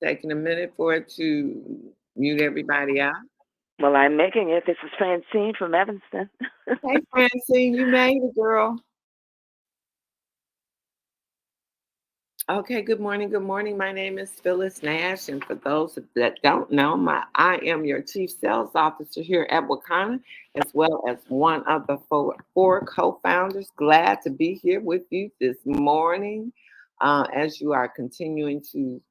Taking a minute for it to mute everybody out. Well, I'm making it. This is Francine from Evanston. Hey, Francine, you made it, girl. Okay, good morning. Good morning. My name is Phyliss Nash, and for those that don't know, I am your Chief Sales Officer here at Wakana, as well as one of the four co-founders. Glad to be here with you this morning, as you are continuing to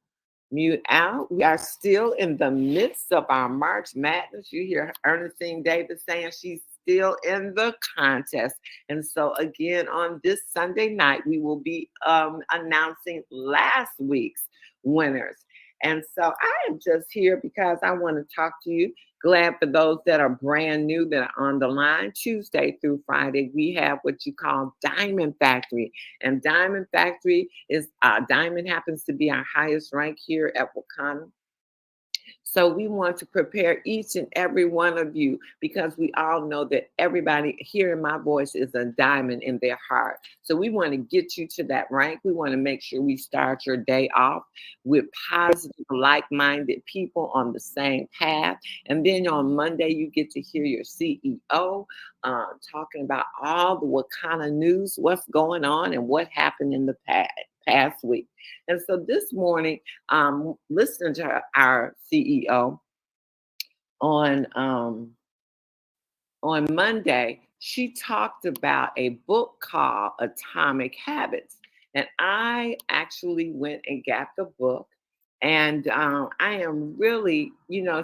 mute out. We are still in the midst of our March Madness. You hear Ernestine Davis saying she's still in the contest. And so, again, on this Sunday night, we will be announcing last week's winners. And so, I am just here because I want to talk to you. Glad for those that are brand new that are on the line. Tuesday through Friday, we have what you call Diamond Factory. And Diamond Factory is Diamond happens to be our highest rank here at Wakana. So we want to prepare each and every one of you because we all know that everybody hearing my voice is a diamond in their heart. So we want to get you to that rank. We want to make sure we start your day off with positive, like-minded people on the same path. And then on Monday, you get to hear your CEO talking about all the Wakana news, what's going on and what happened in the past week. And so this morning, listening to our CEO on Monday, she talked about a book called Atomic Habits. And I actually went and got the book. And I am really,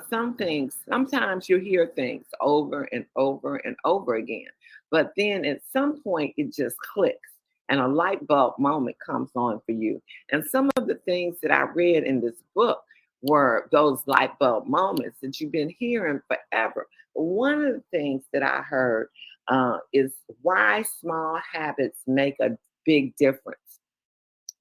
some things, sometimes you hear things over and over and over again. But then at some point, it just clicks and a light bulb moment comes on for you. And some of the things that I read in this book were those light bulb moments that you've been hearing forever. One of the things that I heard is why small habits make a big difference.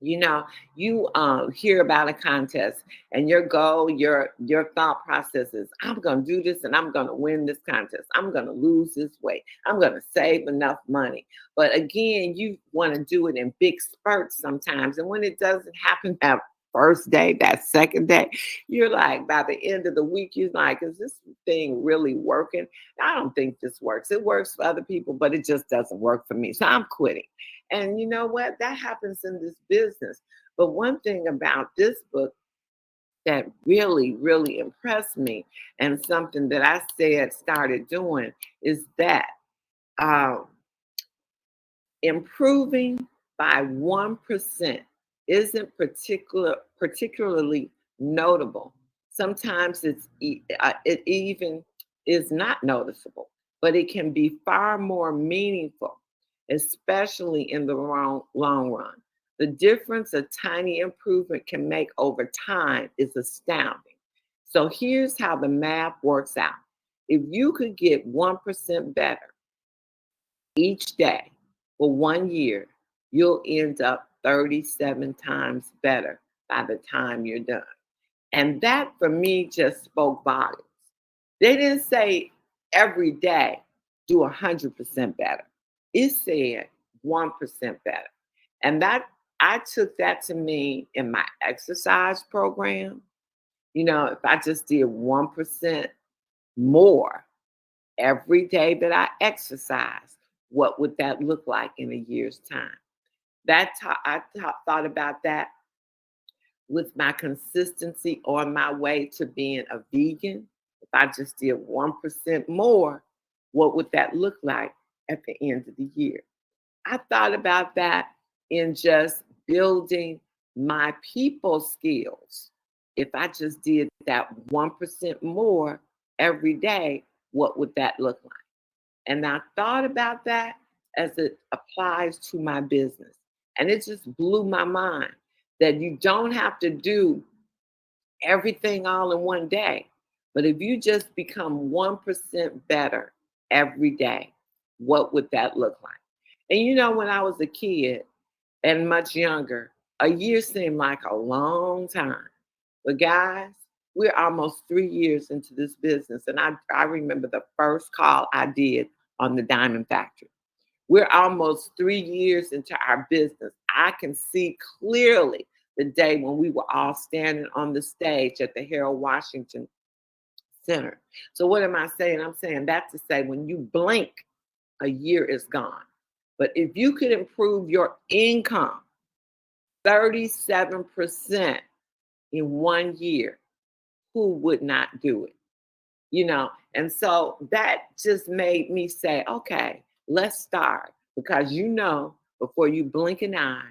You hear about a contest and your goal, your thought process is, I'm going to do this and I'm going to win this contest. I'm going to lose this weight. I'm going to save enough money. But again, you want to do it in big spurts sometimes. And when it doesn't happen that first day, that second day, you're like, by the end of the week, you're like, is this thing really working? I don't think this works. It works for other people, but it just doesn't work for me. So I'm quitting. And you know what? That happens in this business. But one thing about this book that really, really impressed me and something that I started doing is that um, improving by 1% isn't particularly notable. Sometimes it even is not noticeable, but it can be far more meaningful, especially in the long run. The difference a tiny improvement can make over time is astounding. So here's how the math works out. If you could get 1% better each day for 1 year, you'll end up 37 times better by the time you're done. And that for me just spoke volumes. They didn't say every day do 100% better. It said 1% better. And that I took that to mean in my exercise program, if I just did 1% more every day that I exercise, what would that look like in a year's time? Thought about that with my consistency on my way to being a vegan. If I just did 1% more, what would that look like at the end of the year? I thought about that in just building my people skills. If I just did that 1% more every day, what would that look like? And I thought about that as it applies to my business. And it just blew my mind that you don't have to do everything all in one day. But if you just become 1% better every day, what would that look like? And when I was a kid and much younger, a year seemed like a long time. But guys, we're almost 3 years into this business. And I remember the first call I did on the Diamond Factory. We're almost 3 years into our business. I can see clearly the day when we were all standing on the stage at the Harold Washington Center. So what am I saying? I'm saying that to say when you blink, a year is gone. But if you could improve your income 37% in 1 year, who would not do it? And so that just made me say, okay, let's start, because before you blink an eye,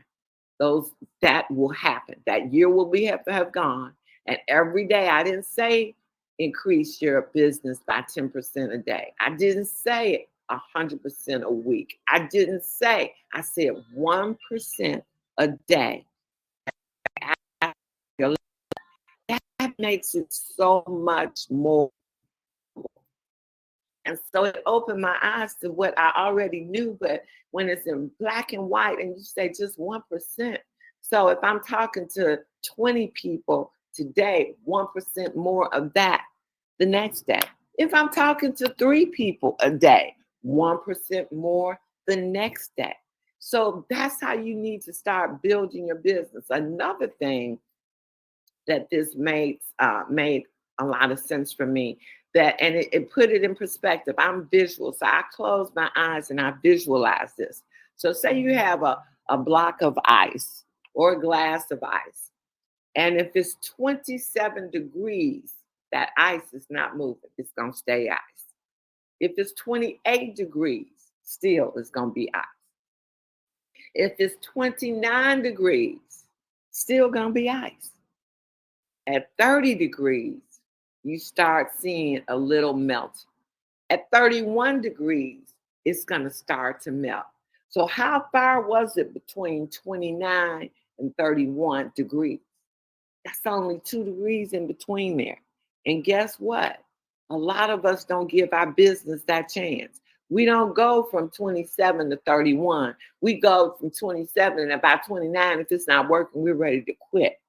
that will happen. That year will have gone. And every day, I didn't say increase your business by 10% a day. I didn't say 100% a week. I said 1% a day. That makes it so much more. And so it opened my eyes to what I already knew, but when it's in black and white and you say just 1%. So if I'm talking to 20 people today, 1% more of that the next day. If I'm talking to 3 people a day, 1% more the next day. So that's how you need to start building your business. Another thing that this made a lot of sense for me, and it put it in perspective. I'm visual, so I close my eyes and I visualize this. So say you have a block of ice or a glass of ice, and if it's 27 degrees, that ice is not moving. It's going to stay ice. If it's 28 degrees, still it's going to be ice. If it's 29 degrees, still going to be ice. At 30 degrees, you start seeing a little melt. At 31 degrees, it's going to start to melt. So how far was it between 29 and 31 degrees? That's only 2 degrees in between there. And guess what? A lot of us don't give our business that chance. We don't go from 27 to 31. We go from 27 and about 29. If it's not working, we're ready to quit.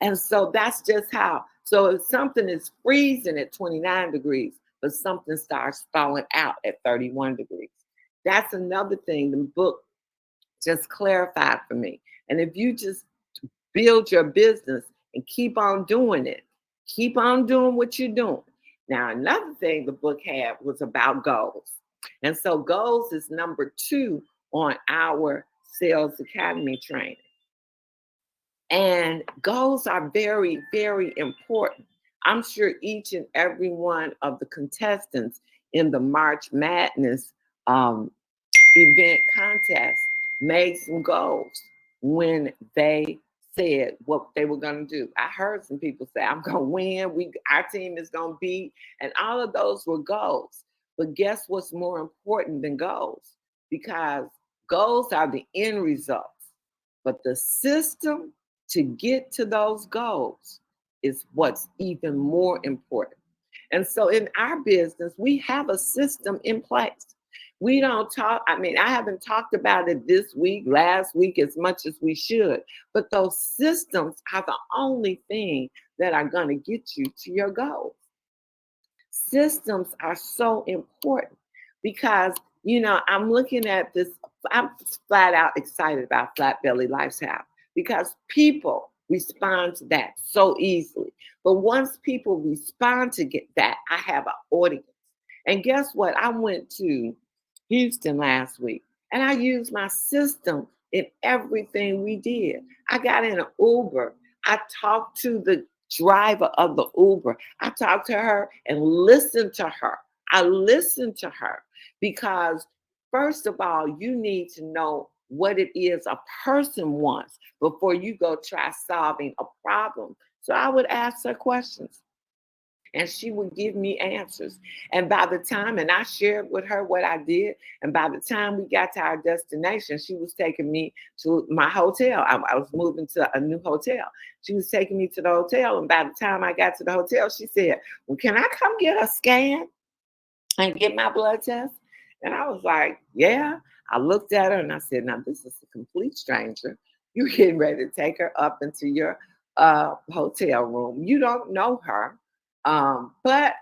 And so that's just how. So if something is freezing at 29 degrees, but something starts falling out at 31 degrees, that's another thing the book just clarified for me. And if you just build your business and keep on doing it, keep on doing what you're doing. Now, another thing the book had was about goals. And so goals is number 2 on our Sales Academy training. And goals are very, very important. I'm sure each and every one of the contestants in the March Madness event contest made some goals when they said what they were going to do. I heard some people say, I'm going to win. Our team is going to beat. And all of those were goals. But guess what's more important than goals? Because goals are the end results. But the system to get to those goals is what's even more important. And so in our business, we have a system in place. We don't talk, I haven't talked about it this week, last week, as much as we should, but those systems are the only thing that are going to get you to your goals. Systems are so important because, I'm looking at this, I'm flat out excited about Flat Belly Lifestyle because people respond to that so easily. But once people respond to get that, I have an audience. And guess what? I went to Houston last week and I used my system in everything we did. I got in an Uber. I talked to the driver of the Uber. I talked to her and listened to her. I listened to her because, first of all, you need to know what it is a person wants before you go try solving a problem. So I would ask her questions and she would give me answers. And by the time, and I shared with her what I did, and by the time we got to our destination, she was taking me to my hotel. I was moving to a new hotel. She was taking me to the hotel, and by the time I got to the hotel, she said, well, can I come get a scan and get my blood test? And I was like, yeah. I looked at her and I said, now this is a complete stranger. You're getting ready to take her up into your hotel room. You don't know her. But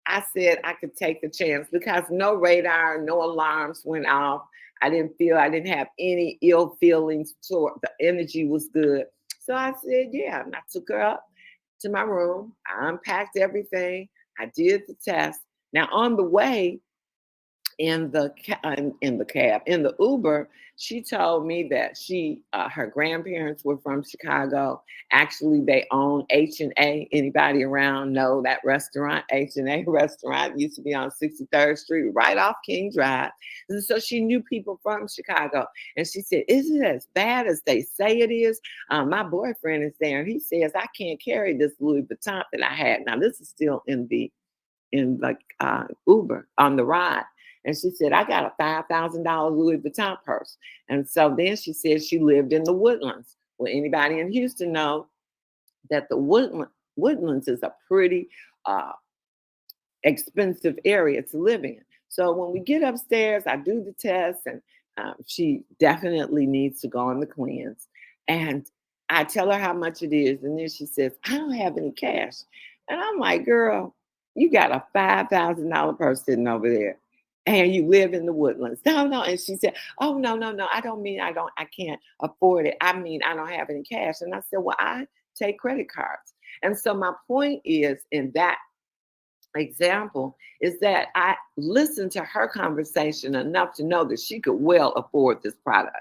I said I could take the chance because no radar, no alarms went off. I didn't have any ill feelings. The energy was good. So I said, yeah. And I took her up to my room. I unpacked everything. I did the test. Now, on the way, in the Uber, she told me that her grandparents were from Chicago. Actually, they own H&A. Anybody around know that restaurant? H&A restaurant used to be on 63rd Street, right off King Drive. And so she knew people from Chicago. And she said, "Is it as bad as they say it is? My boyfriend is there, and he says I can't carry this Louis Vuitton that I had." Now this is still in Uber on the ride. And she said, "I got a $5,000 Louis Vuitton purse." And so then she said she lived in the Woodlands. Well, anybody in Houston know that the Woodlands is a pretty uh, expensive area to live in. So when we get upstairs, I do the test, and she definitely needs to go on the cleanse. And I tell her how much it is, and then she says, "I don't have any cash." And I'm like, "Girl, you got a $5,000 purse sitting over there, and you live in the Woodlands." No, no. And she said, "Oh, no, no, no. I don't mean I can't afford it. I mean I don't have any cash." And I said, "Well, I take credit cards." And so my point is in that example is that I listened to her conversation enough to know that she could well afford this product.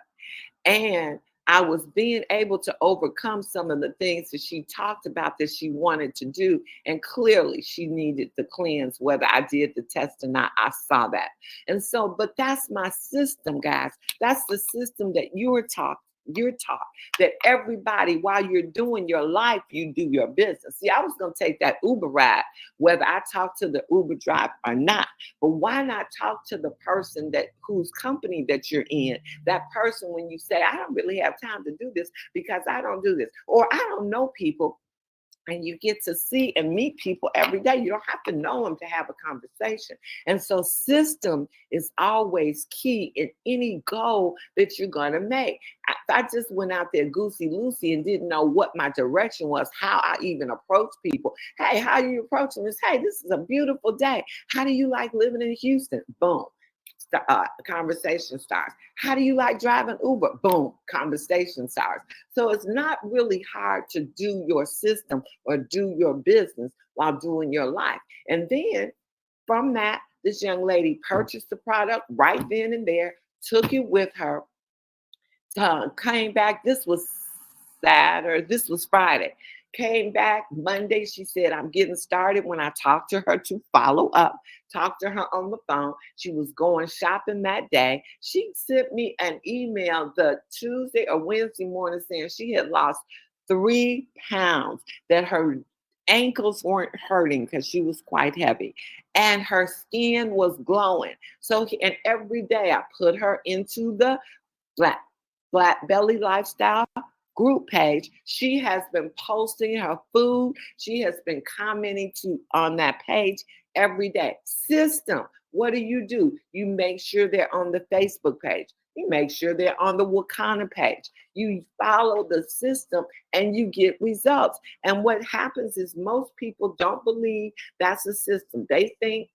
And I was being able to overcome some of the things that she talked about that she wanted to do. And clearly she needed the cleanse, whether I did the test or not. I saw that. And so, but that's my system, guys. That's the system that you're taught that everybody, while you're doing your life, you do your business. See, I was going to take that Uber ride, whether I talk to the Uber driver or not. But why not talk to the person whose company that you're in? That person, when you say, "I don't really have time to do this because I don't do this," or "I don't know people," and you get to see and meet people every day. You don't have to know them to have a conversation. And so system is always key in any goal that you're going to make. If I just went out there goosey loosey and didn't know what my direction was, how I even approach people. "Hey, how you approach them?" Is, "Hey, this is a beautiful day. How do you like living in Houston?" Boom. Conversation starts. "How do you like driving Uber?" Boom, conversation starts. So it's not really hard to do your system or do your business while doing your life. And then from that, this young lady purchased the product right then and there, took it with her, came back. This was Friday. Came back Monday. She said, "I'm getting started." When I talked to her to follow up, talked to her on the phone, she was going shopping that day. She sent me an email the Tuesday or Wednesday morning saying she had lost 3 pounds, that her ankles weren't hurting because she was quite heavy, and her skin was glowing. So, and every day I put her into the Black Black Belly Lifestyle group page. She has been posting her food. She has been commenting on that page every day. System. What do? You make sure they're on the Facebook page. You make sure they're on the Wakana page. You follow the system and you get results. And what happens is most people don't believe that's a system. They think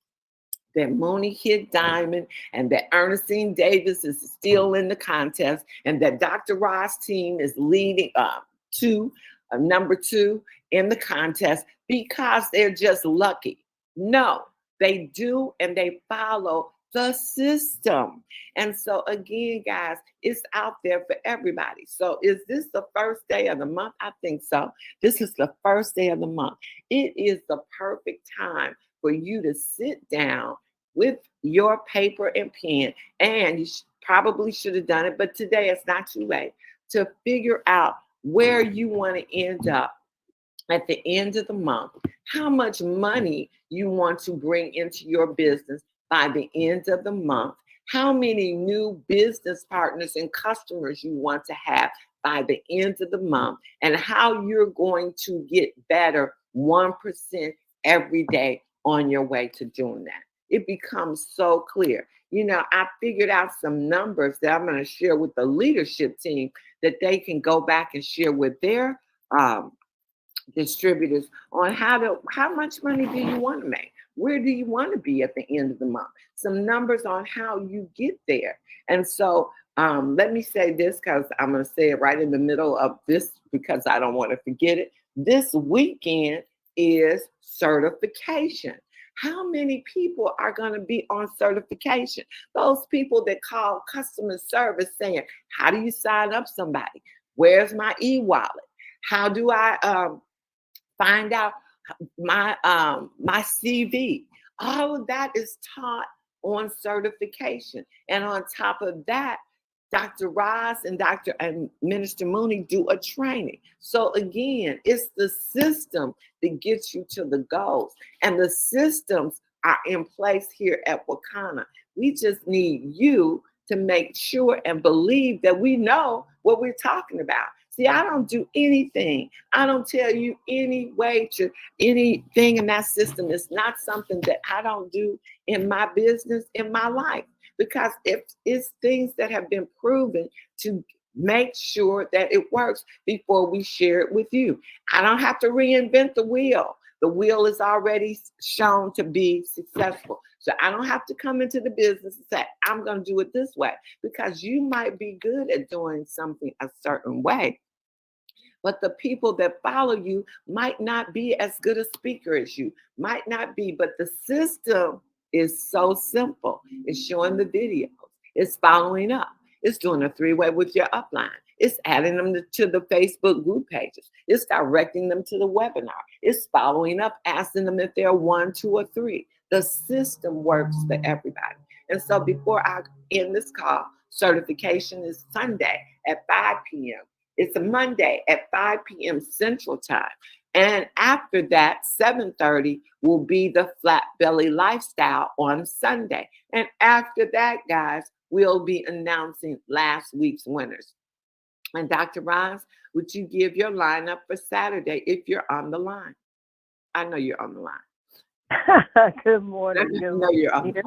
that Mooney hit diamond and that Ernestine Davis is still in the contest and that Dr. Ross' team is leading up to number 2 in the contest because they're just lucky. No, they do, and they follow the system. And so again, guys, it's out there for everybody. So is this the first day of the month? I think so. This is the first day of the month. It is the perfect time for you to sit down with your paper and pen, and you probably should have done it, but today it's not too late to figure out where you want to end up at the end of the month, how much money you want to bring into your business by the end of the month, how many new business partners and customers you want to have by the end of the month, and how you're going to get better 1% every day on your way to doing that. It becomes so clear. I figured out some numbers that I'm going to share with the leadership team that they can go back and share with their distributors on how much money do you want to make? Where do you want to be at the end of the month? Some numbers on how you get there. And so Let me say this because I'm going to say it right in the middle of this because I don't want to forget it. This weekend is certification. How many people are going to be on certification? Those people that call customer service saying, how do you sign up somebody? Where's my e-wallet? How do I find out my CV? All of that is taught on certification. And on top of that, Dr. Ross and Dr. and Minister Mooney do a training. So again, it's the system that gets you to the goals. And the systems are in place here at Wakana. We just need you to make sure and believe that we know what we're talking about. See, I don't do anything. I don't tell you any way to anything in that system. It's not something that I don't do in my business, in my life, because if it's things that have been proven to make sure that it works before we share it with you. I don't have to reinvent the wheel. The wheel is already shown to be successful. So I don't have to come into the business and say, I'm going to do it this way, because you might be good at doing something a certain way, but the people that follow you might not be as good a speaker as you, might not be, but the system is so simple. It's showing the videos, it's following up, it's doing a three-way with your upline, it's adding them to the Facebook group pages, it's directing them to the webinar, it's following up, asking them if they're 1, 2, or 3. The system works for everybody. And so before I end this call, certification is Sunday at 5 p.m. It's a Monday at 5 p.m. Central Time. And after that, 7:30 will be the Flat Belly Lifestyle on Sunday. And after that, guys, we'll be announcing last week's winners. And Dr. Ross, would you give your lineup for Saturday if you're on the line? I know you're on the line. Good morning. I know you're on the line.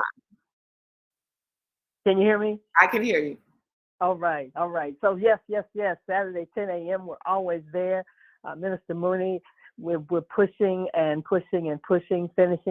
Can you hear me? I can hear you. All right. So yes. Saturday, 10 a.m. We're always there. Minister Mooney, we're pushing and finishing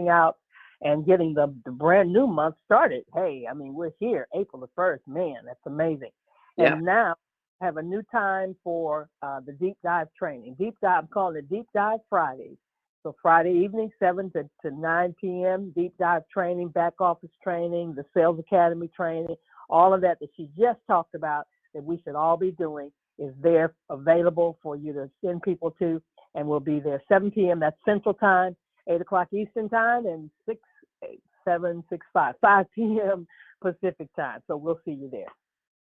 out and getting the brand new month started. Hey, I mean, we're here, April the 1st. Man, that's amazing. Yep. And now I have a new time for the deep dive training. I'm calling it Deep Dive Fridays. So Friday evening, 7 to 9 p.m., deep dive training, back office training, the Sales Academy training, all of that she just talked about that we should all be doing is there available for you to send people to, and we'll be there 7 p.m. That's Central Time, 8 o'clock Eastern Time, and 5 p.m. Pacific Time. So we'll see you there.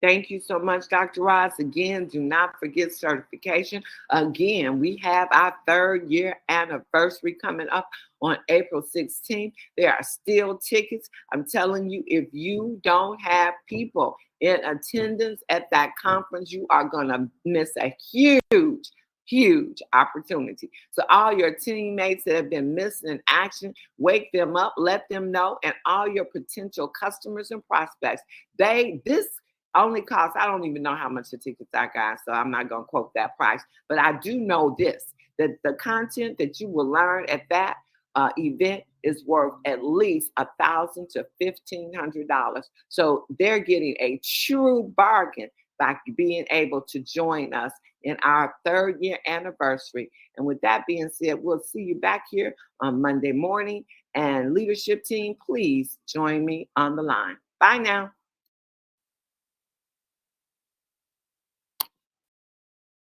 Thank you so much, Dr. Ross. Again, do not forget certification. Again, we have our 3rd year anniversary coming up on April 16th. There are still tickets. I'm telling you, if you don't have people in attendance at that conference, you are going to miss a huge opportunity. So all your teammates that have been missing in action, wake them up, let them know, and all your potential customers and prospects, this only costs, I don't even know how much the tickets are, guys, so I'm not going to quote that price. But I do know this, that the content that you will learn at that event is worth at least $1,000 to $1,500. So they're getting a true bargain by being able to join us in our 3rd year anniversary. And with that being said, we'll see you back here on Monday morning. And leadership team, please join me on the line. Bye now.